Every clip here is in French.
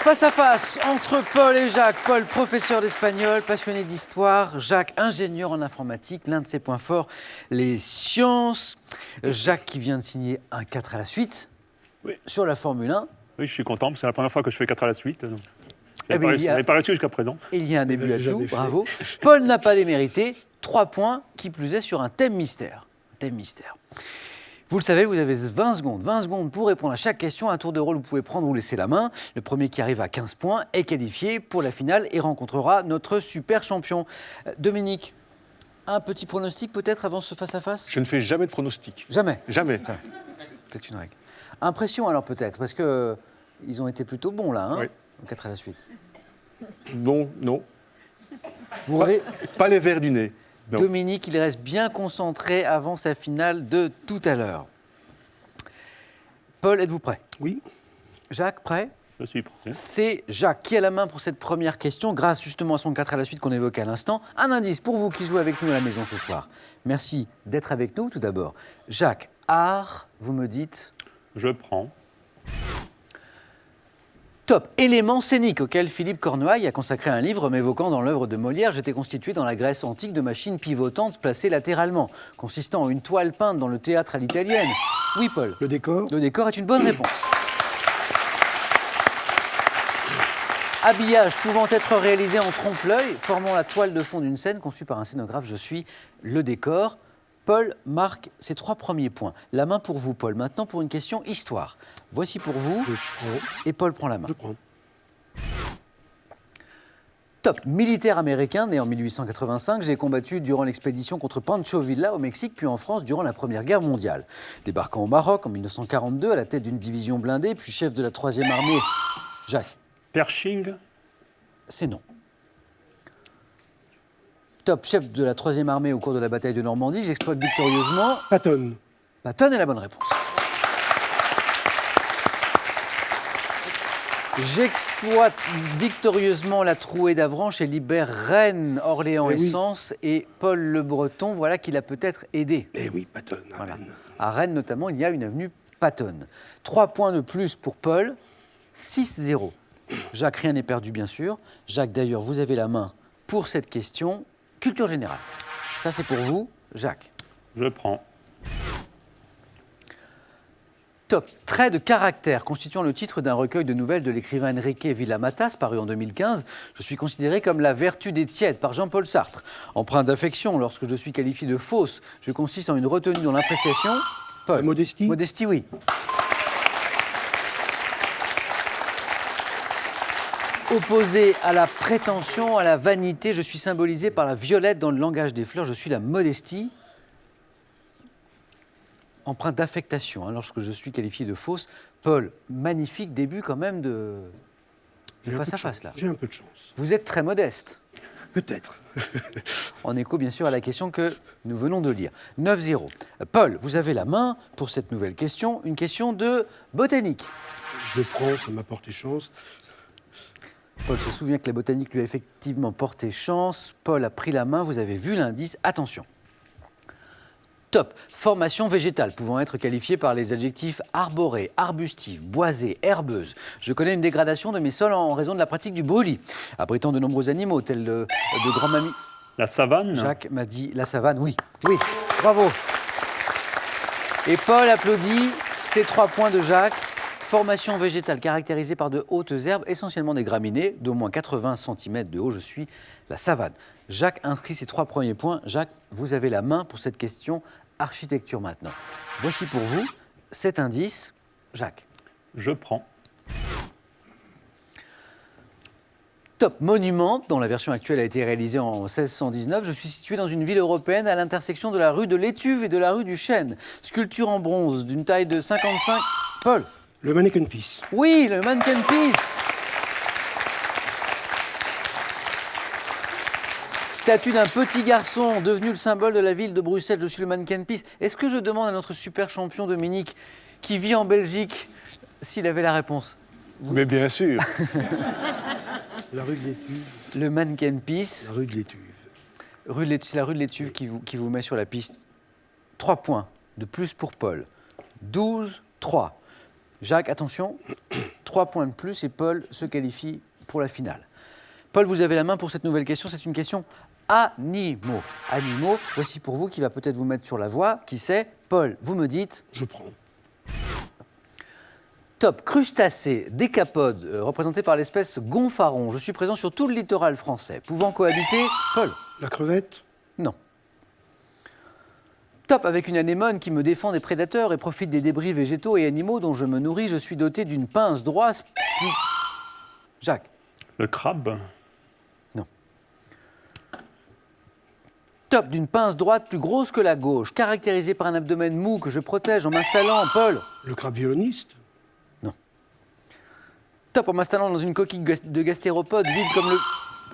Face à face entre Paul et Jacques. Paul, professeur d'espagnol, passionné d'histoire. Jacques, ingénieur en informatique. L'un de ses points forts, les sciences. Jacques qui vient de signer un 4 à la suite sur la Formule 1. Oui, je suis content, parce que c'est la première fois que je fais 4 à la suite. Donc. Eh bien, Je n'avais pas réussi jusqu'à présent. Il y a un début à tout, bravo. Paul n'a pas démérité. 3 points, qui plus est sur un thème mystère. Vous le savez, vous avez 20 secondes pour répondre à chaque question. Un tour de rôle, vous pouvez prendre ou laisser la main. Le premier qui arrive à 15 points est qualifié pour la finale et rencontrera notre super champion. Dominique, un petit pronostic peut-être avant ce face-à-face ? Je ne fais jamais de pronostic. Jamais. C'est une règle. Impression alors peut-être, parce qu'ils ont été plutôt bons là, hein, 4 à la suite. Non. Pas les verres du nez. Non. Dominique, il reste bien concentré avant sa finale de tout à l'heure. Paul, êtes-vous prêt ? Oui. Jacques, prêt ? Je suis prêt. C'est Jacques qui a la main pour cette première question, grâce justement à son 4 à la suite qu'on évoquait à l'instant. Un indice pour vous qui jouez avec nous à la maison ce soir. Merci d'être avec nous tout d'abord. Jacques, art, vous me dites ? Je prends. Top, élément scénique auquel Philippe Cornouaille a consacré un livre m'évoquant dans l'œuvre de Molière. J'étais constitué dans la Grèce antique de machines pivotantes placées latéralement, consistant en une toile peinte dans le théâtre à l'italienne. Oui, Paul. Le décor ? Le décor est une bonne réponse. Habillage pouvant être réalisé en trompe-l'œil, formant la toile de fond d'une scène conçue par un scénographe. Je suis le décor. Paul marque ses 3 premiers points. La main pour vous, Paul. Maintenant, pour une question histoire. Voici pour vous. Et Paul prend la main. Je prends. Top. Militaire américain, né en 1885, j'ai combattu durant l'expédition contre Pancho Villa au Mexique, puis en France durant la Première Guerre mondiale. Débarquant au Maroc en 1942 à la tête d'une division blindée, puis chef de la 3e armée. Jacques. Pershing. C'est non. Top, chef de la 3e armée au cours de la bataille de Normandie, j'exploite victorieusement... Patton. Patton est la bonne réponse. J'exploite victorieusement la trouée d'Avranches et libère Rennes, Orléans et Sens. Et Paul Le Breton, voilà qui l'a peut-être aidé. Eh oui, Patton. Voilà. À Rennes notamment, il y a une avenue Patton. 3 points de plus pour Paul, 6-0. Jacques, rien n'est perdu bien sûr. Jacques, d'ailleurs, vous avez la main pour cette question. Culture générale. Ça, c'est pour vous, Jacques. Je prends. Top. Trait de caractère constituant le titre d'un recueil de nouvelles de l'écrivain Enrique Villamatas, paru en 2015. Je suis considéré comme la vertu des tièdes par Jean-Paul Sartre. Empreint d'affection, lorsque je suis qualifié de fausse, je consiste en une retenue dans l'appréciation. Paul. La modestie. Modestie, oui. Opposé à la prétention, à la vanité, je suis symbolisé par la violette dans le langage des fleurs. Je suis la modestie, empreinte d'affectation, hein, lorsque je suis qualifié de fausse. Paul, magnifique début quand même de face à face là. J'ai un peu de chance. Vous êtes très modeste. Peut-être. En écho bien sûr à la question que nous venons de lire. 9-0. Paul, vous avez la main pour cette nouvelle question, une question de botanique. Je prends, ça m'a porté chance. Paul se souvient que la botanique lui a effectivement porté chance. Paul a pris la main, vous avez vu l'indice. Attention. Top. Formation végétale pouvant être qualifiée par les adjectifs arborée, arbustive, boisée, herbeuse. Je connais une dégradation de mes sols en raison de la pratique du brûlis. Abritant de nombreux animaux tels de grands mammifères. La savane. Jacques m'a dit la savane, oui. Oui, bravo. Et Paul applaudit ces 3 points de Jacques. Formation végétale caractérisée par de hautes herbes, essentiellement des graminées, d'au moins 80 cm de haut. Je suis la savane. Jacques inscrit ses 3 premiers points. Jacques, vous avez la main pour cette question architecture maintenant. Voici pour vous cet indice. Jacques. Je prends. Top monument, dont la version actuelle a été réalisée en 1619. Je suis situé dans une ville européenne à l'intersection de la rue de l'Étuve et de la rue du Chêne. Sculpture en bronze d'une taille de 55... Paul. Le Mannequin Peace. Oui, le Mannequin Peace. Statue d'un petit garçon devenu le symbole de la ville de Bruxelles. Je suis le Mannequin Peace. Est-ce que je demande à notre super champion Dominique, qui vit en Belgique, s'il avait la réponse ? Mais bien sûr. La rue de l'Étuve. Le Mannequin Peace. La rue de l'Étuve. C'est la rue de l'Étuve qui vous met sur la piste. 3 points de plus pour Paul. 12-3. Jacques, attention, 3 points de plus et Paul se qualifie pour la finale. Paul, vous avez la main pour cette nouvelle question. C'est une question animaux. Animaux, voici pour vous qui va peut-être vous mettre sur la voie. Qui c'est? Paul, vous me dites. Je prends. Top, crustacé, décapode, représenté par l'espèce gonfaron. Je suis présent sur tout le littoral français. Pouvant cohabiter, Paul. La crevette? Non. Top, avec une anémone qui me défend des prédateurs et profite des débris végétaux et animaux dont je me nourris, je suis doté d'une pince droite. Jacques. Le crabe. Top, d'une pince droite plus grosse que la gauche, caractérisée par un abdomen mou que je protège en m'installant, Paul. Le crabe violoniste? Top, en m'installant dans une coquille de gastéropode vide comme le...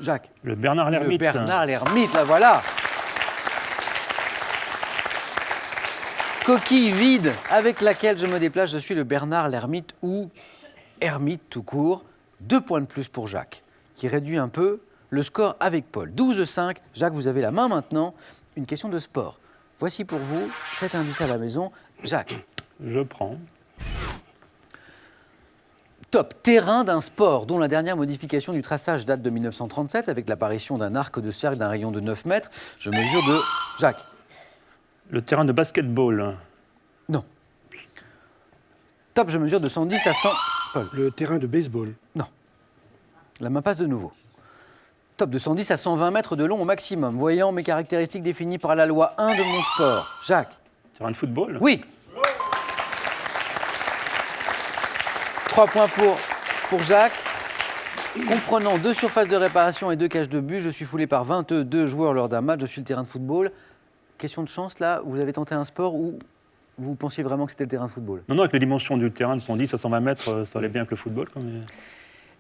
Jacques. Le Bernard Le l'ermite. Bernard l'ermite, la voilà. Coquille vide avec laquelle je me déplace, je suis le Bernard l'ermite ou ermite tout court. 2 points de plus pour Jacques, qui réduit un peu le score avec Paul. 12-5. Jacques, vous avez la main maintenant. Une question de sport. Voici pour vous 7 indices à la maison. Jacques. Je prends. Top, terrain d'un sport dont la dernière modification du traçage date de 1937 avec l'apparition d'un arc de cercle d'un rayon de 9 mètres. Je mesure de... Jacques. Le terrain de basketball. Non. Top, je mesure de 110 à 100... Paul. Le terrain de baseball? Non. La main passe de nouveau. Top, de 110 à 120 mètres de long au maximum, voyant mes caractéristiques définies par la loi 1 de mon sport. Jacques. Terrain de football. Oui. 3 points pour Jacques. Comprenant 2 surfaces de réparation et 2 cages de but, je suis foulé par 22 joueurs lors d'un match. Je suis le terrain de football. Question de chance, là, vous avez tenté un sport où vous pensiez vraiment que c'était le terrain de football? Non, avec les dimensions du terrain de 110 à 120 mètres, ça allait bien avec le football.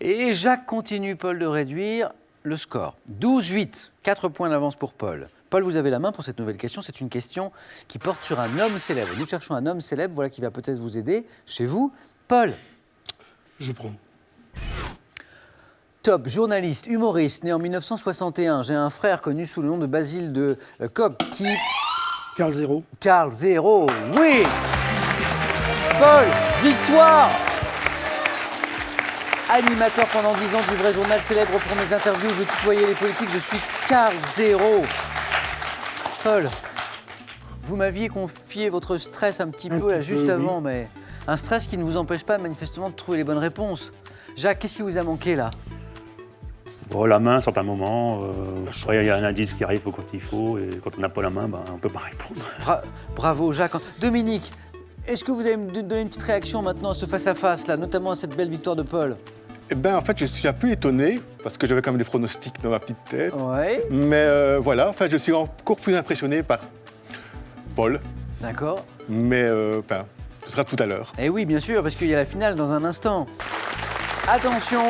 Et Jacques continue, Paul, de réduire le score. 12-8, 4 points d'avance pour Paul. Paul, vous avez la main pour cette nouvelle question. C'est une question qui porte sur un homme célèbre. Nous cherchons un homme célèbre, voilà, qui va peut-être vous aider chez vous. Paul. Je prends. Top, journaliste, humoriste, né en 1961. J'ai un frère connu sous le nom de Basile de Kock qui... Carl Zéro? Carl Zéro, oui. Paul, victoire. Animateur pendant 10 ans du vrai journal célèbre pour mes interviews, je tutoyais les politiques, je suis Carl Zéro. Paul, vous m'aviez confié votre stress un petit peu là, juste avant, mais un stress qui ne vous empêche pas manifestement de trouver les bonnes réponses. Jacques, qu'est-ce qui vous a manqué là? Bon, la main, à certains moments, il y a un indice qui arrive quand il faut, et quand on n'a pas la main, on ne peut pas répondre. Bravo Jacques. Dominique, est-ce que vous allez me donner une petite réaction maintenant à ce face-à-face là, notamment à cette belle victoire de Paul? Eh bien, en fait, je suis un peu étonné, parce que j'avais quand même des pronostics dans ma petite tête. Ouais. Mais voilà, enfin, je suis encore plus impressionné par Paul. D'accord. Mais ce sera tout à l'heure. Et oui, bien sûr, parce qu'il y a la finale dans un instant. Attention,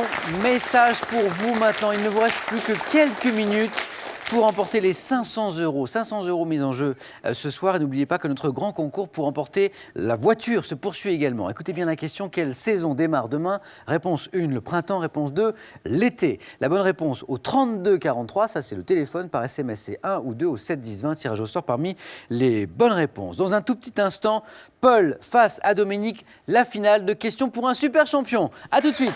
message pour vous maintenant. Il ne vous reste plus que quelques minutes pour emporter les 500 €. 500 € mis en jeu ce soir. Et n'oubliez pas que notre grand concours pour emporter la voiture se poursuit également. Écoutez bien la question. Quelle saison démarre demain? Réponse 1, le printemps. Réponse 2, l'été. La bonne réponse au 32 43, ça c'est le téléphone. Par SMS, c'est 1 ou 2 au 7 10 20. Tirage au sort parmi les bonnes réponses. Dans un tout petit instant, Paul face à Dominique, la finale de questions pour un super champion. A tout de suite.